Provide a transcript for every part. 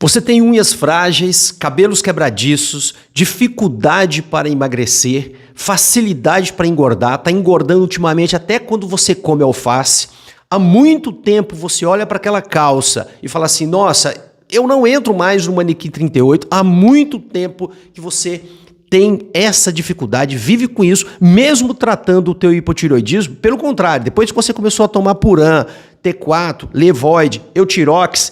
Você tem unhas frágeis, cabelos quebradiços, dificuldade para emagrecer, facilidade para engordar, está engordando ultimamente até quando você come alface. Há muito tempo você olha para aquela calça e fala assim, nossa, eu não entro mais no manequim 38. Há muito tempo que você tem essa dificuldade, vive com isso, mesmo tratando o teu hipotireoidismo. Pelo contrário, depois que você começou a tomar Puran, T4, Levoide, Eutirox,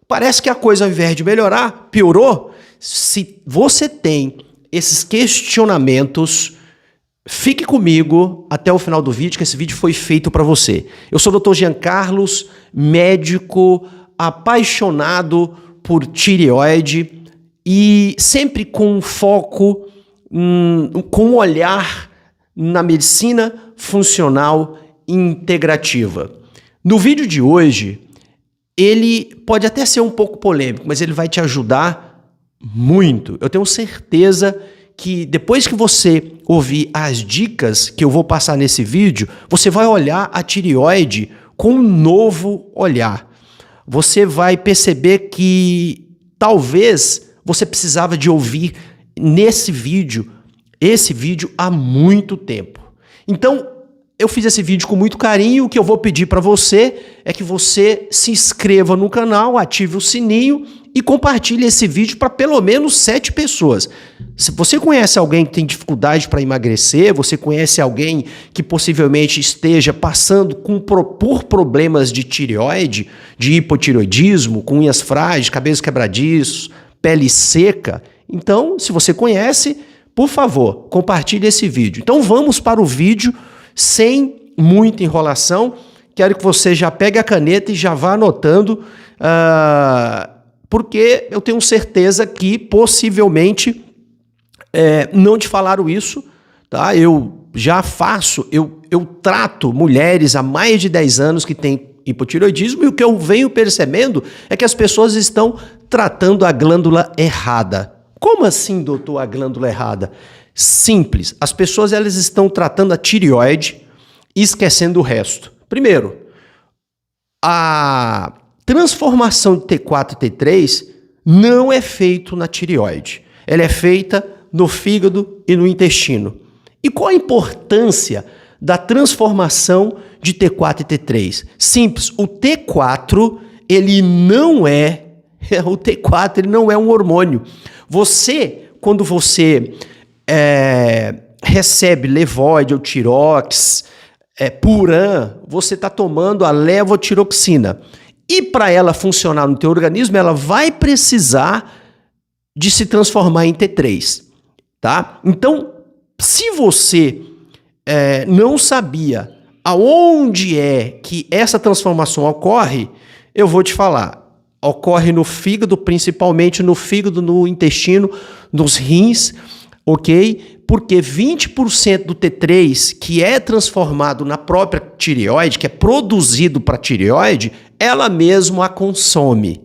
parece que a coisa, ao invés de melhorar, piorou. Se você tem esses questionamentos, fique comigo até o final do vídeo, que esse vídeo foi feito para você. Eu sou o Dr. Jean Carlos, médico apaixonado por tireoide e sempre com foco, com um olhar na medicina funcional integrativa. No vídeo de hoje, ele pode até ser um pouco polêmico, mas ele vai te ajudar muito. Eu tenho certeza que depois que você ouvir as dicas que eu vou passar nesse vídeo, você vai olhar a tireoide com um novo olhar. Você vai perceber que talvez você precisava de ouvir esse vídeo há muito tempo. Então, eu fiz esse vídeo com muito carinho. O que eu vou pedir para você é que você se inscreva no canal, ative o sininho e compartilhe esse vídeo para pelo menos 7 pessoas. Se você conhece alguém que tem dificuldade para emagrecer, você conhece alguém que possivelmente esteja passando por problemas de tireoide, de hipotireoidismo, com unhas frágeis, cabelos quebradiços, pele seca, então, se você conhece, por favor, compartilhe esse vídeo. Então vamos para o vídeo sem muita enrolação. Quero que você já pegue a caneta e já vá anotando, porque eu tenho certeza que possivelmente não te falaram isso, tá? Eu já faço, eu trato mulheres há mais de 10 anos que têm hipotireoidismo e o que eu venho percebendo é que as pessoas estão tratando a glândula errada. Como assim, doutor, a glândula errada? Simples, as pessoas elas estão tratando a tireoide e esquecendo o resto. Primeiro, a transformação de T4 e T3 não é feita na tireoide. Ela é feita no fígado e no intestino. E qual a importância da transformação de T4 e T3? Simples, o T4 ele não é um hormônio. Quando você recebe Levoide ou Tirox, Puran, você está tomando a levotiroxina. E para ela funcionar no teu organismo, ela vai precisar de se transformar em T3, tá? Então, se você não sabia aonde é que essa transformação ocorre, eu vou te falar. Ocorre no fígado, principalmente no fígado, no intestino, nos rins, ok? Porque 20% do T3 que é transformado na própria tireoide, que é produzido para a tireoide, ela mesma a consome,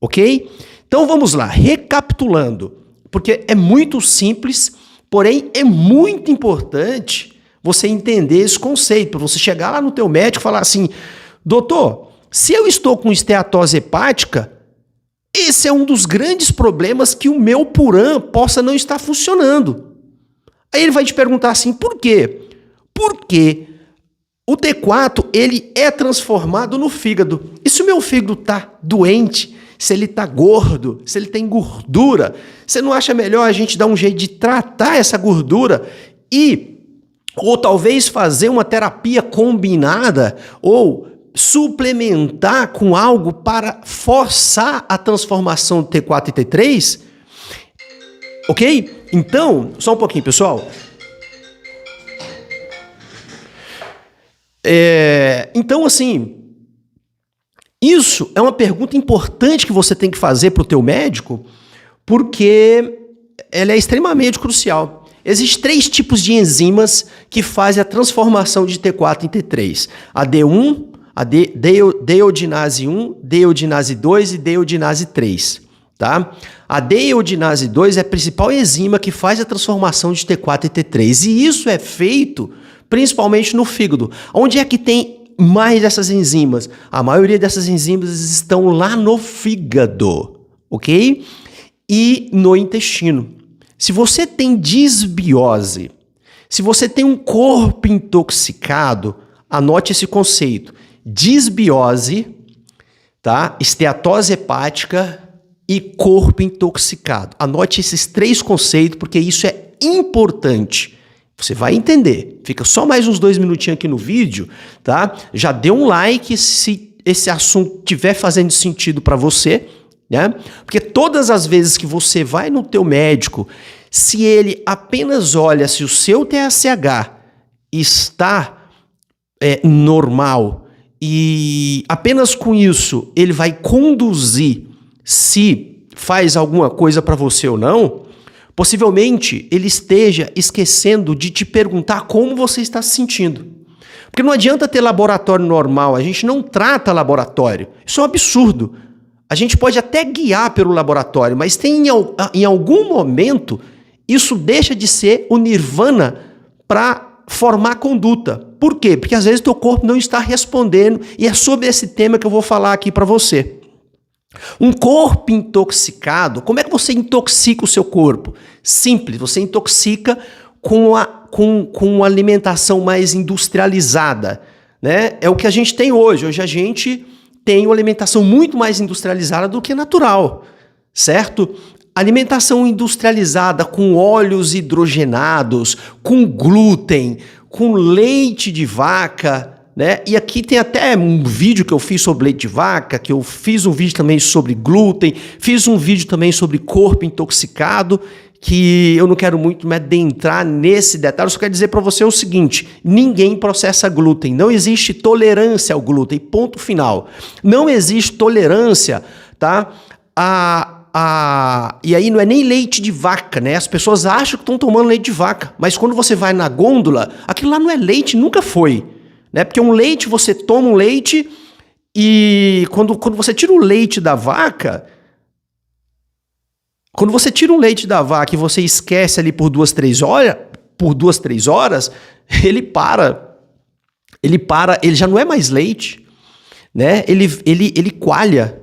ok? Então vamos lá, recapitulando, porque é muito simples, porém é muito importante você entender esse conceito, você chegar lá no teu médico e falar assim, doutor, se eu estou com esteatose hepática, esse é um dos grandes problemas que o meu Puran possa não estar funcionando. Aí ele vai te perguntar assim, por quê? Porque o T4 ele é transformado no fígado. E se o meu fígado está doente, se ele está gordo, se ele tem gordura, você não acha melhor a gente dar um jeito de tratar essa gordura ou talvez fazer uma terapia combinada ou suplementar com algo para forçar a transformação de T4 e T3? Ok? Então, só um pouquinho, pessoal. Então, assim, isso é uma pergunta importante que você tem que fazer para o teu médico, porque ela é extremamente crucial. Existem 3 tipos de enzimas que fazem a transformação de T4 em T3. A D1, a deiodinase 1, deiodinase 2 e deiodinase 3. Tá? A deiodinase 2 é a principal enzima que faz a transformação de T4 e T3. E isso é feito principalmente no fígado. Onde é que tem mais dessas enzimas? A maioria dessas enzimas estão lá no fígado. ok? E no intestino. Se você tem disbiose, se você tem um corpo intoxicado, anote esse conceito. Disbiose, tá? Esteatose hepática e corpo intoxicado. Anote esses 3 conceitos, porque isso é importante. Você vai entender. Fica só mais uns 2 minutinhos aqui no vídeo, tá? Já dê um like se esse assunto estiver fazendo sentido para você, né? Porque todas as vezes que você vai no teu médico, se ele apenas olha se o seu TSH está normal e apenas com isso ele vai conduzir se faz alguma coisa para você ou não, possivelmente ele esteja esquecendo de te perguntar como você está se sentindo. Porque não adianta ter laboratório normal, a gente não trata laboratório. Isso é um absurdo. A gente pode até guiar pelo laboratório, mas tem em algum momento isso deixa de ser o nirvana para formar conduta. Por quê? Porque às vezes teu corpo não está respondendo e é sobre esse tema que eu vou falar aqui para você. Um corpo intoxicado, como é que você intoxica o seu corpo? Simples, você intoxica com uma alimentação mais industrializada, né? É o que a gente tem hoje. Hoje a gente tem uma alimentação muito mais industrializada do que natural, certo? Alimentação industrializada com óleos hidrogenados, com glúten, com leite de vaca, né? E aqui tem até um vídeo que eu fiz sobre leite de vaca, que eu fiz um vídeo também sobre glúten, fiz um vídeo também sobre corpo intoxicado, que eu não quero muito me adentrar nesse detalhe, eu só quero dizer para você o seguinte: ninguém processa glúten, não existe tolerância ao glúten, ponto final. Não existe tolerância, tá? E aí não é nem leite de vaca, né? As pessoas acham que estão tomando leite de vaca, mas quando você vai na gôndola, aquilo lá não é leite, nunca foi, né? Porque um leite, você toma um leite e quando você tira o leite da vaca, quando você tira um leite da vaca e você esquece ali por 2, 3 horas, ele já não é mais leite, né? Ele coalha.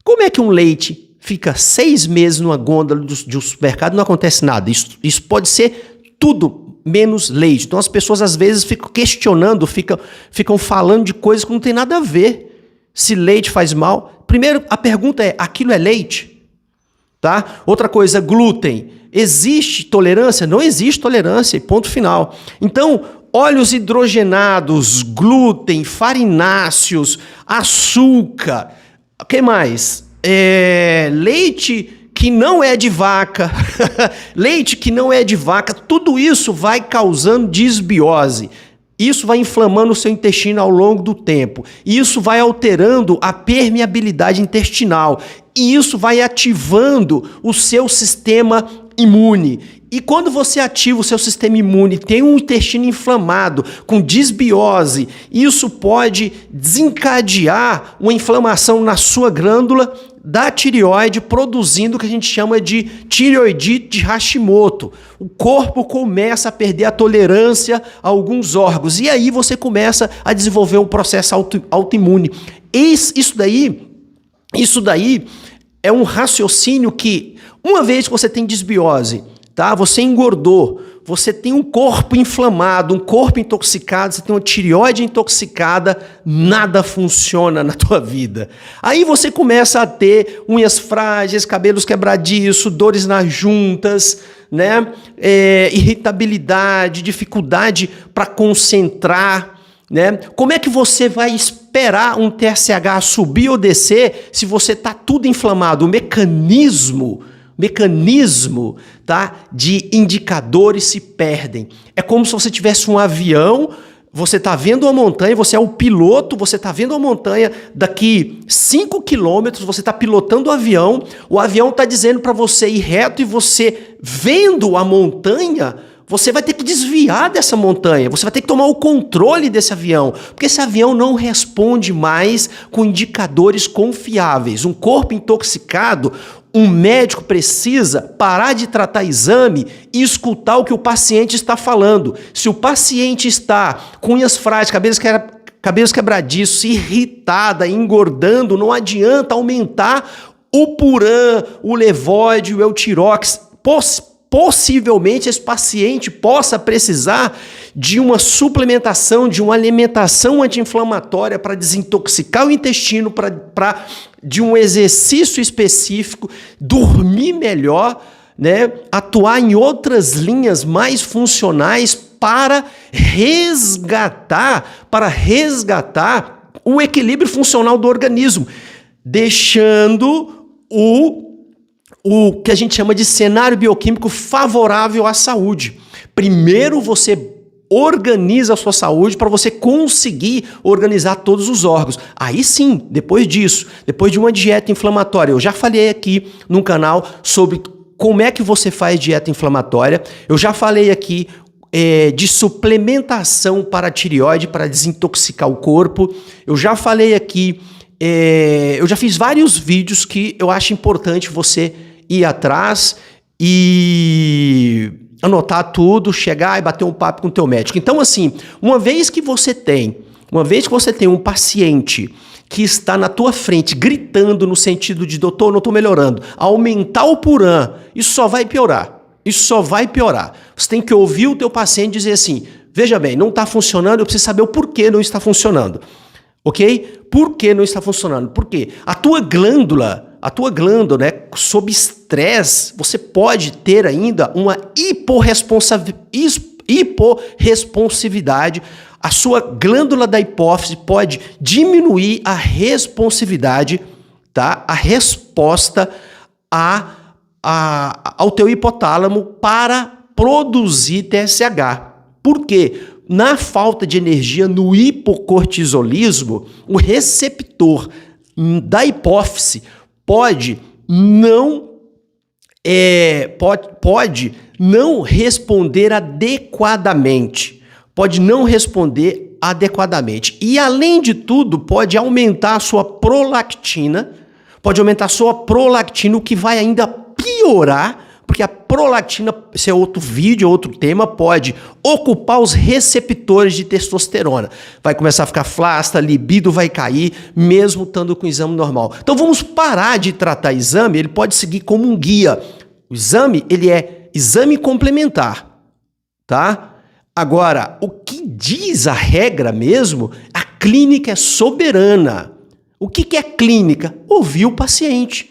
Como é que um leite fica 6 meses numa gôndola de um supermercado e não acontece nada? Isso pode ser tudo menos leite. Então as pessoas às vezes ficam questionando, ficam falando de coisas que não tem nada a ver. Se leite faz mal. Primeiro, a pergunta é: aquilo é leite? Tá? Outra coisa, glúten. Existe tolerância? Não existe tolerância, ponto final. Então, óleos hidrogenados, glúten, farináceos, açúcar, o que mais? Leite que não é de vaca, leite que não é de vaca, tudo isso vai causando disbiose. Isso vai inflamando o seu intestino ao longo do tempo. Isso vai alterando a permeabilidade intestinal. E isso vai ativando o seu sistema imune. E quando você ativa o seu sistema imune, tem um intestino inflamado, com disbiose, isso pode desencadear uma inflamação na sua glândula da tireoide, produzindo o que a gente chama de tireoidite de Hashimoto. O corpo começa a perder a tolerância a alguns órgãos. E aí você começa a desenvolver um processo autoimune. Isso daí é um raciocínio que, uma vez que você tem disbiose, tá? Você engordou, você tem um corpo inflamado, um corpo intoxicado, você tem uma tireoide intoxicada, nada funciona na tua vida. Aí você começa a ter unhas frágeis, cabelos quebradiços, dores nas juntas, né? Irritabilidade, dificuldade para concentrar, né? Como é que você vai esperar um TSH subir ou descer se você está tudo inflamado? O mecanismo, tá, de indicadores se perdem. É como se você tivesse um avião, você está vendo uma montanha, você é o piloto, você está vendo uma montanha daqui 5 quilômetros, você está pilotando o avião está dizendo para você ir reto e você vendo a montanha, você vai ter que desviar dessa montanha, você vai ter que tomar o controle desse avião, porque esse avião não responde mais com indicadores confiáveis. Um corpo intoxicado, um médico precisa parar de tratar exame e escutar o que o paciente está falando. Se o paciente está com unhas frágeis, cabelos quebradiços, irritada, engordando, não adianta aumentar o Puran, o Levoide, o Eutirox, possivelmente esse paciente possa precisar de uma suplementação, de uma alimentação anti-inflamatória para desintoxicar o intestino, de um exercício específico, dormir melhor, né? Atuar em outras linhas mais funcionais para resgatar o equilíbrio funcional do organismo, deixando o que a gente chama de cenário bioquímico favorável à saúde. Primeiro você organiza a sua saúde para você conseguir organizar todos os órgãos. Aí sim, depois disso, depois de uma dieta inflamatória, eu já falei aqui no canal sobre como é que você faz dieta inflamatória, eu já falei aqui de suplementação para a tireoide, para desintoxicar o corpo, eu já falei aqui, eu já fiz vários vídeos que eu acho importante você ir atrás e anotar tudo, chegar e bater um papo com o teu médico. Então, assim, uma vez que você tem um paciente que está na tua frente gritando no sentido de doutor, não estou melhorando, aumentar o Puran, isso só vai piorar. Você tem que ouvir o teu paciente dizer assim, veja bem, não está funcionando, eu preciso saber o porquê não está funcionando. Ok? Por que não está funcionando? Por quê? A tua glândula, né, sob estresse, você pode ter ainda uma hiporresponsividade. A sua glândula da hipófise pode diminuir a responsividade, tá? A resposta ao teu hipotálamo para produzir TSH. Por quê? Na falta de energia, no hipocortisolismo, o receptor da hipófise pode não responder adequadamente. E, além de tudo, pode aumentar a sua prolactina, o que vai ainda piorar, porque a prolactina, esse é outro vídeo, outro tema, pode ocupar os receptores de testosterona. Vai começar a ficar flácida, a libido vai cair, mesmo estando com o exame normal. Então vamos parar de tratar exame, ele pode seguir como um guia. O exame, ele é exame complementar, tá? Agora, o que diz a regra mesmo, a clínica é soberana. O que é clínica? Ouvir o paciente.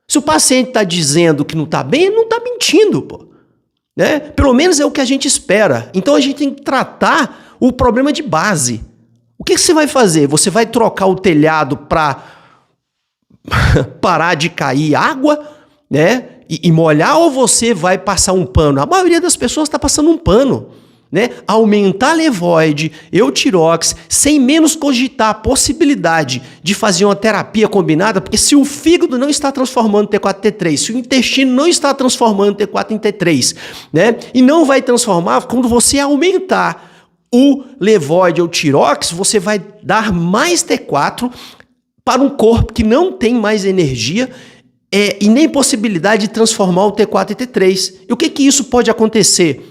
Se o paciente está dizendo que não está bem, ele não está mentindo, pô. Né? Pelo menos é o que a gente espera. Então a gente tem que tratar o problema de base. O que você vai fazer? Você vai trocar o telhado para parar de cair água, né? E molhar, ou você vai passar um pano? A maioria das pessoas está passando um pano. Né? Aumentar Levoide, Eutirox, sem menos cogitar a possibilidade de fazer uma terapia combinada, porque se o fígado não está transformando T4 em T3, se o intestino não está transformando T4 em T3, né? E não vai transformar, quando você aumentar o Levoide ou Eutirox, você vai dar mais T4 para um corpo que não tem mais energia e nem possibilidade de transformar o T4 em T3. E o que isso pode acontecer?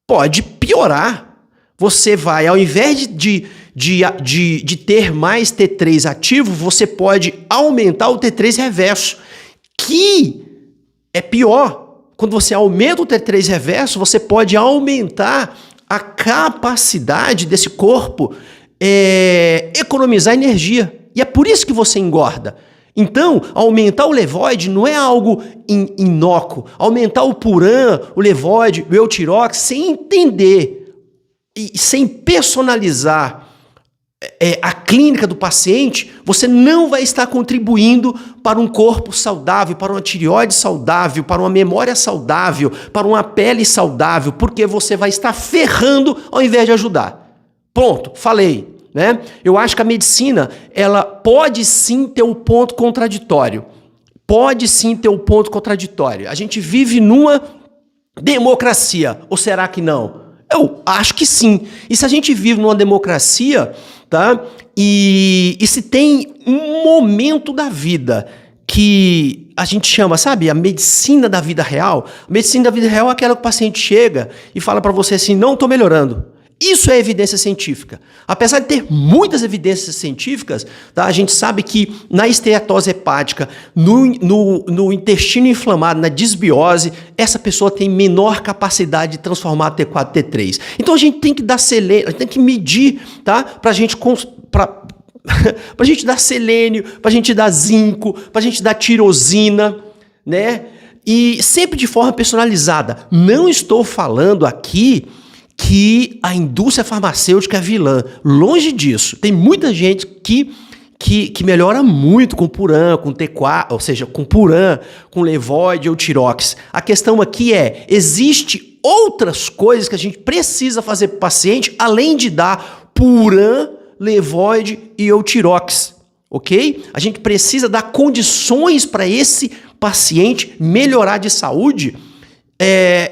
Pode piorar. Você vai, ao invés de ter mais T3 ativo, você pode aumentar o T3 reverso, que é pior. Quando você aumenta o T3 reverso, você pode aumentar a capacidade desse corpo economizar energia. E é por isso que você engorda. Então, aumentar o Levoide não é algo inócuo. Aumentar o Puran, o Levoide, o Eutirox, sem entender e sem personalizar a clínica do paciente, você não vai estar contribuindo para um corpo saudável, para uma tireoide saudável, para uma memória saudável, para uma pele saudável, porque você vai estar ferrando ao invés de ajudar. Pronto, falei. Né? Eu acho que a medicina, ela pode sim ter um ponto contraditório. A gente vive numa democracia, ou será que não? Eu acho que sim. E se a gente vive numa democracia, tá? E se tem um momento da vida que a gente chama, sabe, a medicina da vida real. A medicina da vida real é aquela que o paciente chega e fala para você assim, não estou melhorando. Isso é evidência científica. Apesar de ter muitas evidências científicas, tá, a gente sabe que na esteatose hepática, no intestino inflamado, na disbiose, essa pessoa tem menor capacidade de transformar T4 em T3. Então a gente tem que dar selênio, a gente tem que medir, tá, pra gente dar selênio, pra gente dar zinco, pra gente dar tirosina, né? E sempre de forma personalizada. Não estou falando aqui que a indústria farmacêutica é vilã. Longe disso. Tem muita gente que melhora muito com Puran, com T4, ou seja, com Puran, com Levoide ou Tirox. A questão aqui é, existe outras coisas que a gente precisa fazer para o paciente, além de dar Puran, Levoide e Eutirox, ok? A gente precisa dar condições para esse paciente melhorar de saúde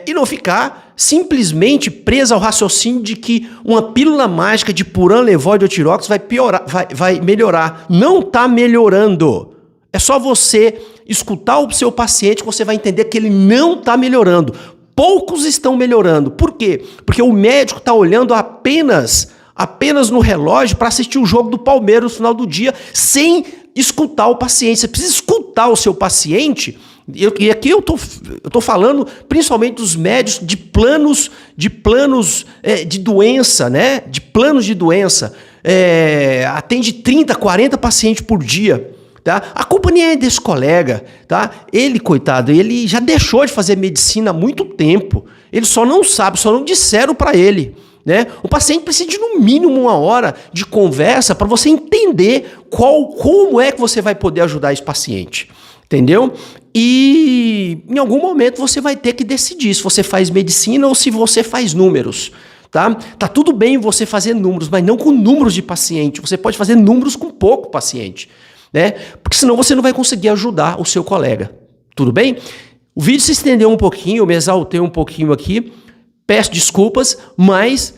e não ficar simplesmente preso ao raciocínio de que uma pílula mágica de Puran, Levoide ou Tirox vai melhorar. Não está melhorando. É só você escutar o seu paciente que você vai entender que ele não está melhorando. Poucos estão melhorando. Por quê? Porque o médico está olhando apenas no relógio para assistir o jogo do Palmeiras no final do dia, sem escutar o paciente. Você precisa escutar o seu paciente. E aqui eu tô falando principalmente dos médicos de planos de doença, né? De planos de doença. Atende 30, 40 pacientes por dia. Tá? A culpa nem é desse colega, tá? Ele, coitado, ele já deixou de fazer medicina há muito tempo. Ele só não sabe, só não disseram para ele. Né? O paciente precisa de no mínimo 1 hora de conversa para você entender como é que você vai poder ajudar esse paciente. Entendeu? E em algum momento você vai ter que decidir se você faz medicina ou se você faz números. Tá tudo bem você fazer números, mas não com números de paciente. Você pode fazer números com pouco paciente, né? Porque senão você não vai conseguir ajudar o seu colega. Tudo bem? O vídeo se estendeu um pouquinho, eu me exaltei um pouquinho aqui. Peço desculpas, mas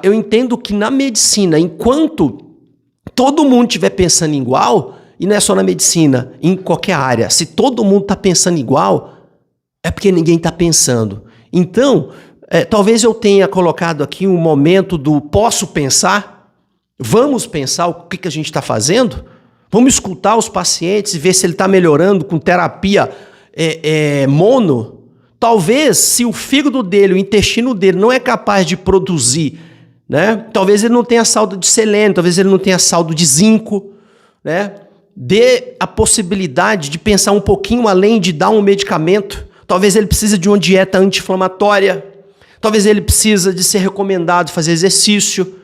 eu entendo que na medicina, enquanto todo mundo estiver pensando igual, e não é só na medicina, em qualquer área, se todo mundo está pensando igual, é porque ninguém está pensando. Então, talvez eu tenha colocado aqui um momento do posso pensar, vamos pensar o que a gente está fazendo, vamos escutar os pacientes e ver se ele está melhorando com terapia mono. Talvez, se o fígado dele, o intestino dele não é capaz de produzir, né? Talvez ele não tenha saldo de selênio, talvez ele não tenha saldo de zinco, né? Dê a possibilidade de pensar um pouquinho além de dar um medicamento. Talvez ele precise de uma dieta anti-inflamatória. Talvez ele precise de ser recomendado fazer exercício.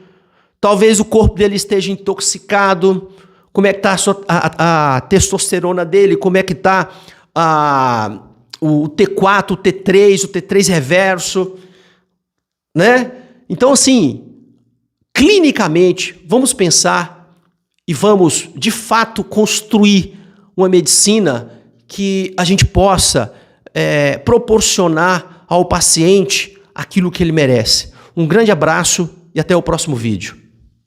Talvez o corpo dele esteja intoxicado. Como é que está a testosterona dele? Como é que está o T4, o T3, o T3 reverso, né? Então, assim, clinicamente, vamos pensar e vamos, de fato, construir uma medicina que a gente possa proporcionar ao paciente aquilo que ele merece. Um grande abraço e até o próximo vídeo.